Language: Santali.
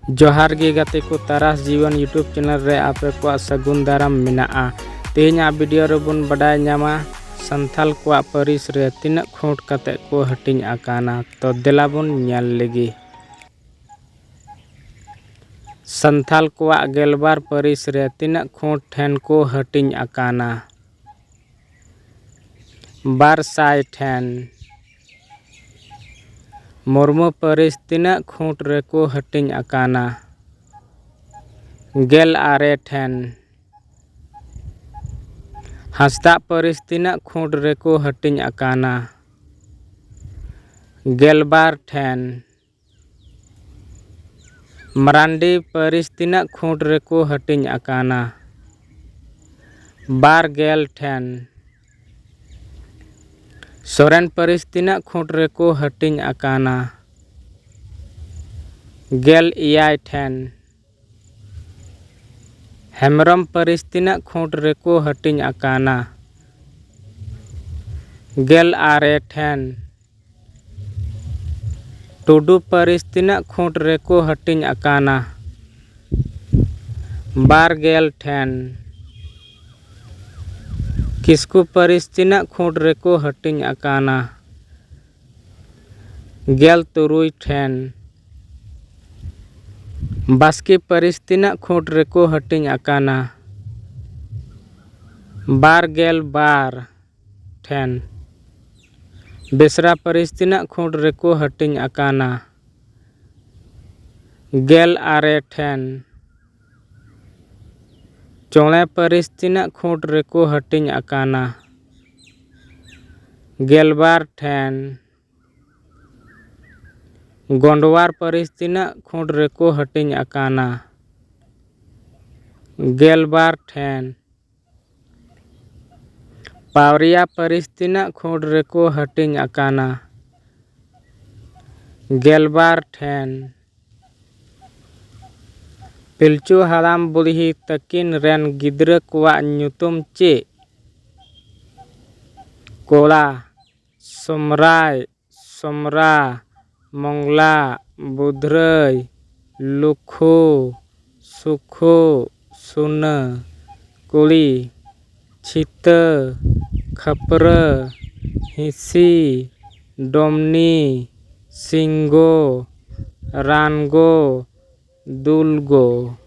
जोहार गे गाते को तारास जीवन यूट्यूब चैनल रे आपे को सगुन दाराम मेनाआ। तेहना वीडियो रे बन बडाय ᱧᱟᱢᱟ संथाल को परिस रे तिना खोट कते को हटिंग आकाना। तो देला बन ᱧᱮᱞ लेगी। संथाल को गेलबार परिस रे तिना खोट ठेन को हटिंग आकाना। 200 ठेन। मुर्मू परिस तिना खोट रे को हटिंग आकाना। 16 ठेन। हांसदा परिस तिना खोट रे को हटिंग आकाना। 12 ठेन। मरांडी परिस तिना खोट रे को हटिंग आकाना। 12 ठेन। सोरेन परिस तिना खोट रे को हटिंग आकाना। 11 ठेन। हेमरम परिस तिना खोट रे को हटिंग आकाना। 16 ठेन। टुडू परिस तिना खोट रे को हटिंग आकाना। 12 ठेन। किस्कू परिस तिना खोट रे को हटिंग आकाना। 13 ठेन। बास्की परिस तिना खोट रे को हटिंग आकाना। 12 ठेन। बेसरा परिस तिना खोट रे को हटिंग आकाना। 16 ठेन। चोले परिस तिना खोट रे को हटिंग आकाना। 12 ठेन। गोंडवार परिस तिना खोट रे को हटिंग आकाना। 12 ठेन। पावरिया परिस तिना खोट रे को हटिंग आकाना। 12 ठेन। पिलचू हाड़ाम बुढ़ी तकिन रेन गिद्रा कुआ ᱧᱩᱛᱩᱢ चे? कोला, सोमराय, सोमरा, मंगला, बुधराय, लुखु, सुखु, सुना, कुड़ी, छिता, खपरा, हिसी, डोमनी, सिंगो, रानगो, दुलगो।